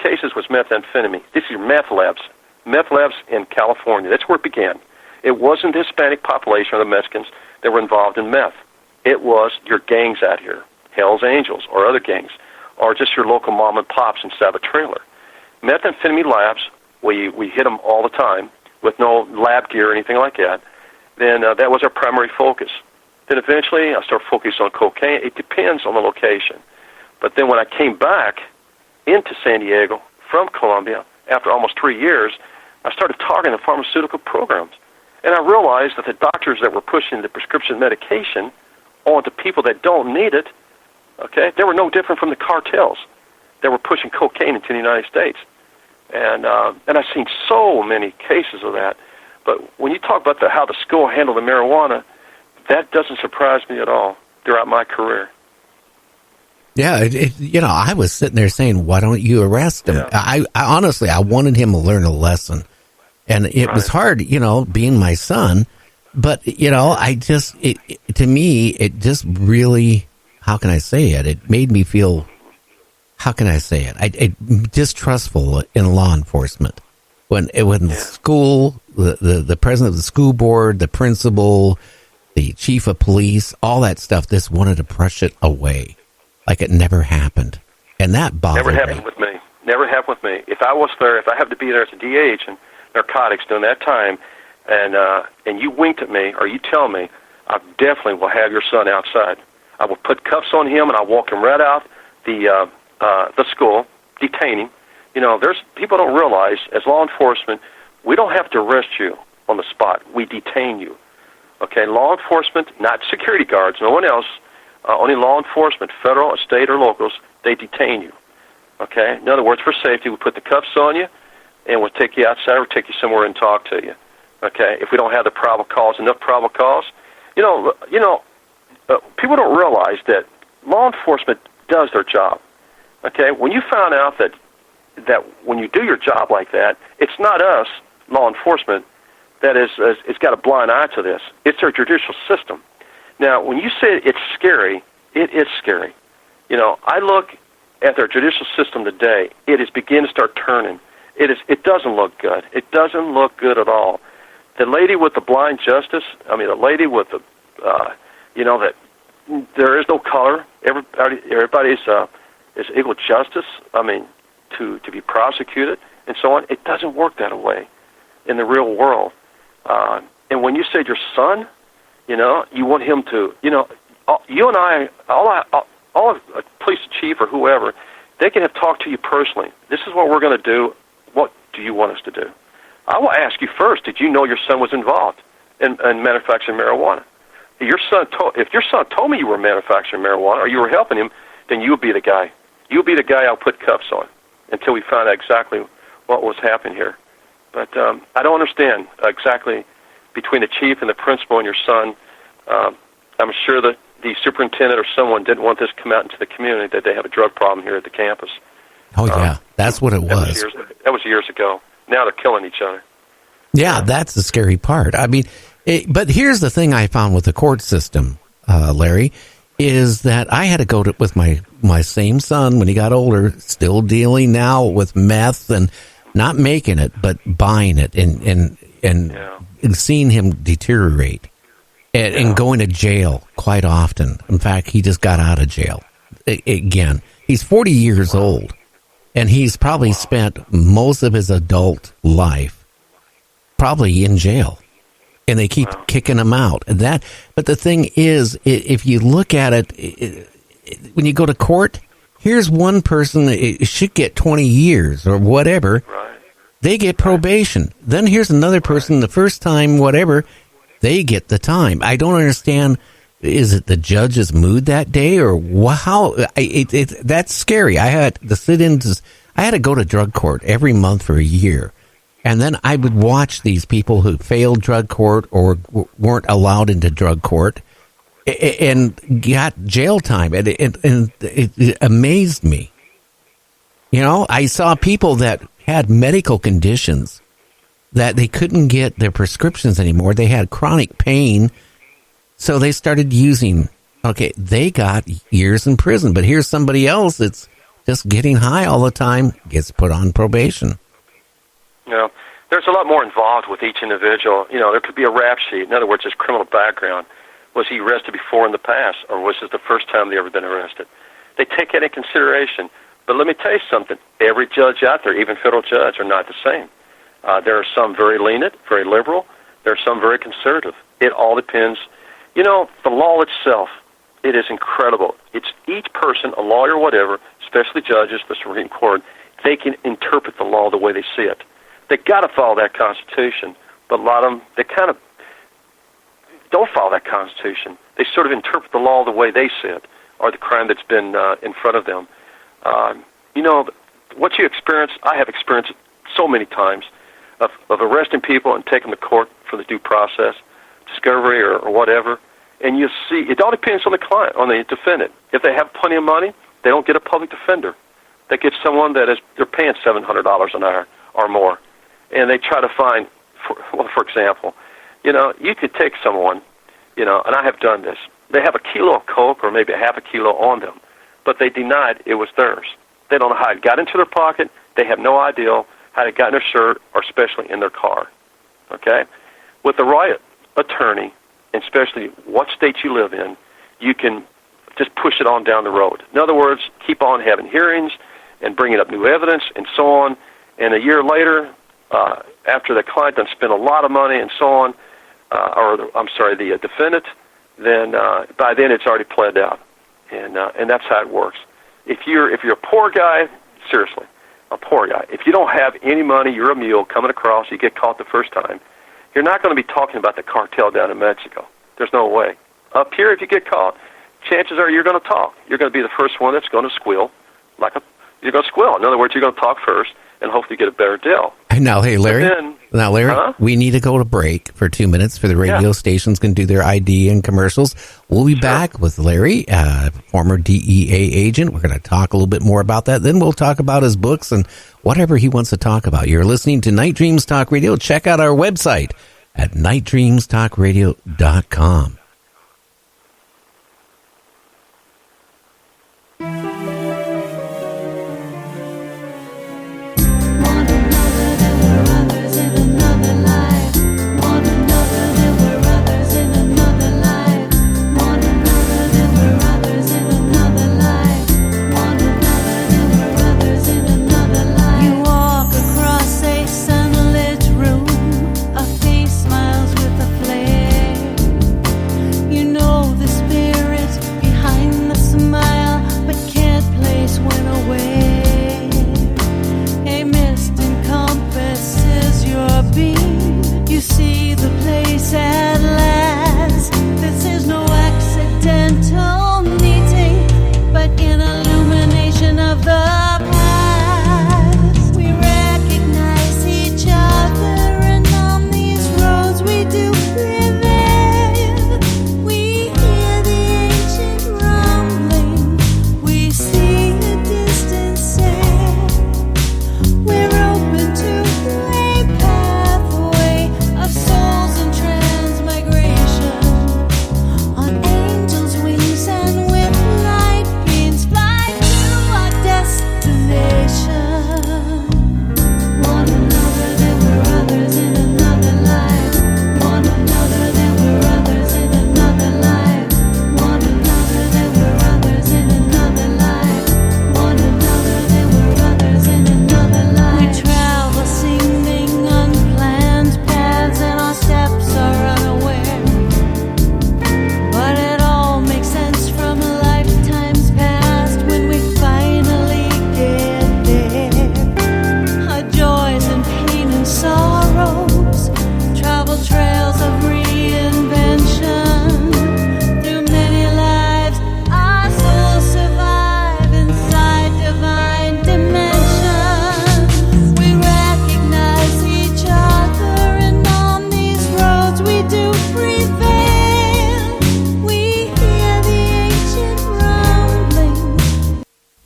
cases was methamphetamine. These are meth labs in California. That's where it began. It wasn't the Hispanic population or the Mexicans that were involved in meth. It was your gangs out here, Hell's Angels or other gangs, or just your local mom and pops inside of a trailer. Methamphetamine labs, we hit them all the time with no lab gear or anything like that. Then that was our primary focus. Then eventually I started focusing on cocaine. It depends on the location. But then when I came back into San Diego from Colombia, after almost 3 years, I started targeting the pharmaceutical programs. And I realized that the doctors that were pushing the prescription medication onto people that don't need it, okay, they were no different from the cartels that were pushing cocaine into the United States. And I've seen so many cases of that. But when you talk about how the school handled the marijuana, that doesn't surprise me at all throughout my career. Yeah, I was sitting there saying, why don't you arrest him? Yeah. I honestly, I wanted him to learn a lesson. And it was hard, being my son. But, to me, it just really, how can I say it? It made me feel, how can I say it? Distrustful in law enforcement. When the school, the president of the school board, the principal, the chief of police, all that stuff, just wanted to brush it away. Like it never happened. And that bothered me. Never happened with me. Never happened with me. If I was there, if I had to be there as a D.E.A. agent, narcotics during that time, and you winked at me or you tell me, I definitely will have your son outside. I will put cuffs on him and I'll walk him right out the school, detain him. There's people don't realize as law enforcement, we don't have to arrest you on the spot. We detain you. Okay, law enforcement, not security guards, no one else. Only law enforcement, federal, state, or locals, they detain you. Okay? In other words, for safety, we put the cuffs on you, and we'll take you outside or take you somewhere and talk to you. Okay? If we don't have the probable cause, enough probable cause. People don't realize that law enforcement does their job. Okay? When you found out that when you do your job like that, it's not us, law enforcement, that is got a blind eye to this. It's our judicial system. Now, when you say it's scary, it is scary. I look at their judicial system today. It is beginning to start turning. It doesn't look good. It doesn't look good at all. The lady with the blind justice, the lady with the, that there is no color. Everybody's is equal justice. To be prosecuted and so on. It doesn't work that way in the real world. And when you said your son, you want him to, you and I, all a police chief or whoever, they can have talked to you personally. This is what we're going to do. What do you want us to do? I will ask you first, did you know your son was involved in manufacturing marijuana? If your son told me you were manufacturing marijuana or you were helping him, then you'll be the guy. You'll be the guy I'll put cuffs on until we find out exactly what was happening here. But I don't understand exactly between the chief and the principal and your son. I'm sure that the superintendent or someone didn't want this to come out into the community that they have a drug problem here at the campus. Oh, yeah, that's what it was. That was years ago. Now they're killing each other. Yeah, that's the scary part. But here's the thing I found with the court system, Larry, is that I had to go with my same son when he got older, still dealing now with meth and not making it, but buying it and seeing him deteriorate and going to jail quite often. In fact, he just got out of jail. Again, he's 40 years old, and he's probably spent most of his adult life probably in jail. And they keep kicking him out. But the thing is, if you look at it, when you go to court, here's one person that should get 20 years or whatever. Right. They get probation. Then here's another person, the first time, whatever, they get the time. I don't understand. Is it the judge's mood that day or how? That's scary. I had to go to drug court every month for a year. And then I would watch these people who failed drug court or weren't allowed into drug court and got jail time. And it amazed me. I saw people that had medical conditions that they couldn't get their prescriptions anymore. They had chronic pain. So they started using, they got years in prison. But here's somebody else that's just getting high all the time gets put on probation. There's a lot more involved with each individual. There could be a rap sheet. In other words, his criminal background. Was he arrested before in the past, or was this the first time they ever been arrested? They take that into consideration. But let me tell you something. Every judge out there, even federal judge, are not the same. There are some very lenient, very liberal. There are some very conservative. It all depends. The law itself, it is incredible. It's each person, a lawyer, whatever, especially judges, the Supreme Court, they can interpret the law the way they see it. They got to follow that Constitution, but a lot of them, they kind of don't follow that Constitution. They sort of interpret the law the way they see it, or the crime that's been in front of them. What you experience, I have experienced it so many times, of arresting people and taking them to court for the due process, discovery or whatever, and you see, it all depends on the client, on the defendant. If they have plenty of money, they don't get a public defender. They get someone they're paying $700 an hour or more, and they try to find, for example, you could take someone, and I have done this. They have a kilo of coke or maybe a half a kilo on them, but they denied it was theirs. They don't know how it got into their pocket. They have no idea how it got in their shirt or especially in their car. Okay? With the right attorney, and especially what state you live in, you can just push it on down the road. In other words, keep on having hearings and bringing up new evidence and so on. And a year later, after the client done spent a lot of money and so on, the defendant, then by then it's already pled out, and that's how it works. If you're a poor guy, seriously, a poor guy, if you don't have any money, you're a mule coming across, you get caught the first time, you're not going to be talking about the cartel down in Mexico. There's no way. Up here, if you get caught, chances are you're going to talk. You're going to be the first one that's going to squeal, you're going to squeal. In other words, you're going to talk first and hopefully get a better deal. Now, hey, Larry, we need to go to break for 2 minutes for the radio stations can do their ID and commercials. We'll be back with Larry, former DEA agent. We're going to talk a little bit more about that. Then we'll talk about his books and whatever he wants to talk about. You're listening to Night Dreams Talk Radio. Check out our website at nightdreamstalkradio.com.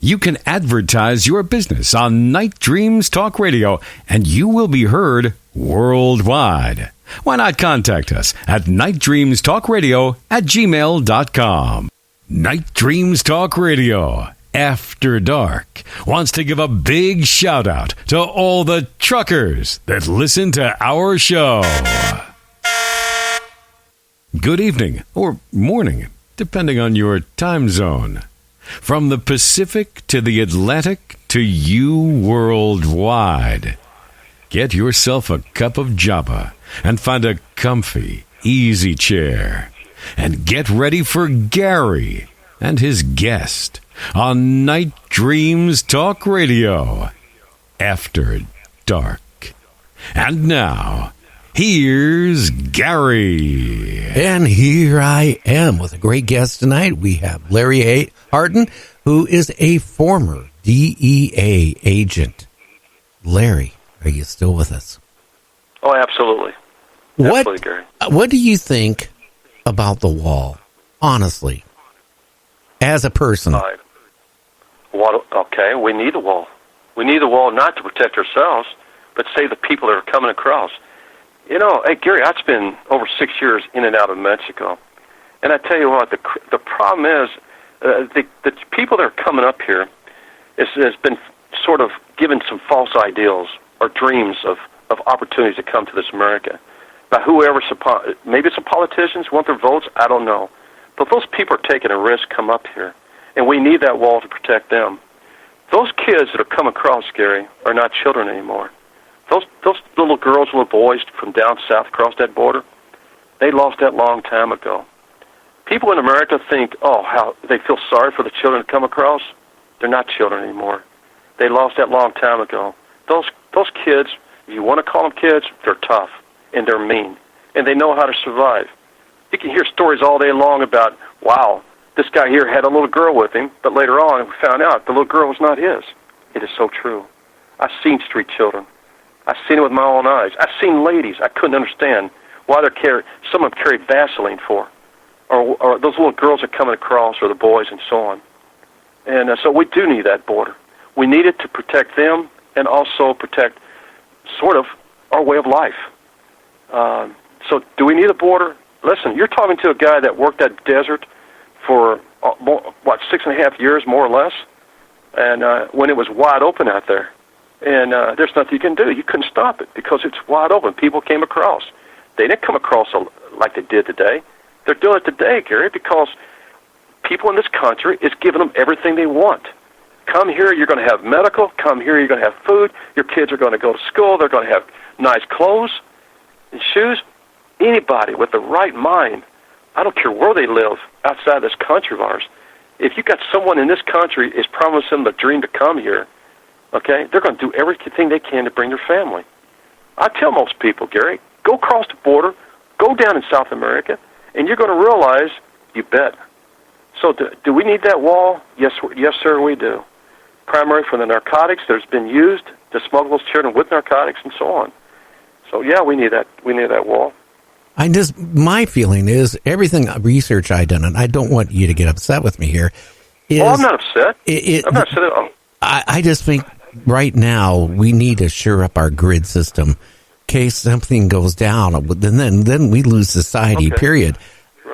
You can advertise your business on Night Dreams Talk Radio, and you will be heard worldwide. Why not contact us at nightdreamstalkradio@gmail.com. Night Dreams Talk Radio. After Dark wants to give a big shout out to all the truckers that listen to our show. Good evening or morning, depending on your time zone. From the Pacific to the Atlantic to you worldwide. Get yourself a cup of Java and find a comfy, easy chair. And get ready for Gary and his guest on Night Dreams Talk Radio. After Dark. And now, here's Gary. And here I am with a great guest tonight. We have Larry Hardren, who is a former D.E.A. agent. Larry, are you still with us? Oh, absolutely. Absolutely, Gary. What do you think about the wall, honestly, as a person? Okay, we need a wall. We need a wall not to protect ourselves, but save the people that are coming across. You know, hey, Gary, I spent over 6 years in and out of Mexico. And I tell you what, the problem is the people that are coming up here has been sort of given some false ideals or dreams of opportunities to come to this America. By whoever, maybe some politicians want their votes, I don't know. But those people are taking a risk to come up here, and we need that wall to protect them. Those kids that are coming across, Gary, are not children anymore. Those little girls, little boys from down south across that border, they lost that long time ago. People in America think, how they feel sorry for the children that come across. They're not children anymore. They lost that long time ago. Those kids, if you want to call them kids, they're tough, and they're mean, and they know how to survive. You can hear stories all day long about, wow, this guy here had a little girl with him, but later on we found out the little girl was not his. It is so true. I've seen street children. I've seen it with my own eyes. I've seen ladies I couldn't understand why some of them carried Vaseline for, or those little girls are coming across, or the boys, and so on. And so we do need that border. We need it to protect them and also protect sort of our way of life. So do we need a border? Listen, you're talking to a guy that worked that desert for, 6.5 years, more or less, and when it was wide open out there. And there's nothing you can do. You couldn't stop it because it's wide open. People came across. They didn't come across like they did today. They're doing it today, Gary, because people in this country is giving them everything they want. Come here, you're going to have medical. Come here, you're going to have food. Your kids are going to go to school. They're going to have nice clothes and shoes. Anybody with the right mind, I don't care where they live outside this country of ours, if you got someone in this country is promising them the dream to come here, okay, they're going to do everything they can to bring their family. I tell most people, Gary, go across the border, go down in South America, and you're going to realize, you bet. So do we need that wall? Yes, sir, we do. Primarily for the narcotics that has been used to smuggle those children with narcotics and so on. So yeah, we need that wall. My feeling is everything research I've done, and I don't want you to get upset with me here. I'm not upset. I'm not upset at all. I just think right now we need to shore up our grid system in case something goes down, then we lose society, okay. Period.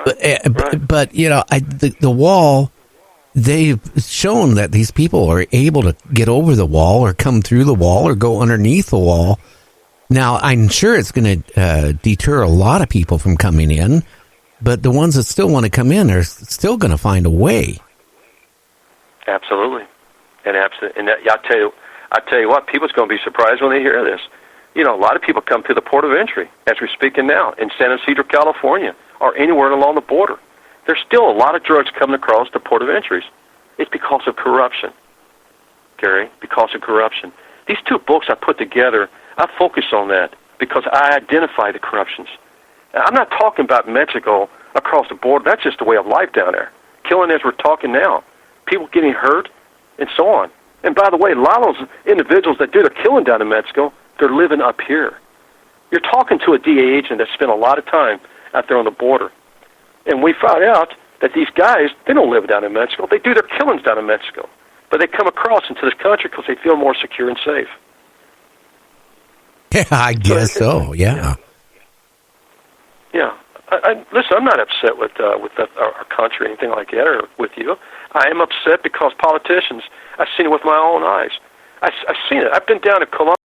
Right. But you know, the wall, they've shown that these people are able to get over the wall or come through the wall or go underneath the wall. Now, I'm sure it's going to deter a lot of people from coming in, but the ones that still want to come in are still going to find a way. Absolutely. And I tell you what, people's going to be surprised when they hear this. You know, a lot of people come to the port of entry, as we're speaking now, in San Ysidro, California, or anywhere along the border. There's still a lot of drugs coming across the port of entries. It's because of corruption, Gary, because of corruption. These two books I put together, I focus on that because I identify the corruptions. Now, I'm not talking about Mexico across the border. That's just the way of life down there. Killing as we're talking now. People getting hurt and so on. And by the way, a lot of those individuals that do the killing down in Mexico, they're living up here. You're talking to a D.E.A. agent that spent a lot of time out there on the border. And we found out that these guys, they don't live down in Mexico. They do their killings down in Mexico. But they come across into this country because they feel more secure and safe. Yeah, I guess so, yeah. Yeah. Listen, I'm not upset with our country or anything like that, or with you. I am upset because politicians. I've seen it with my own eyes. I've seen it. I've been down to Columbus.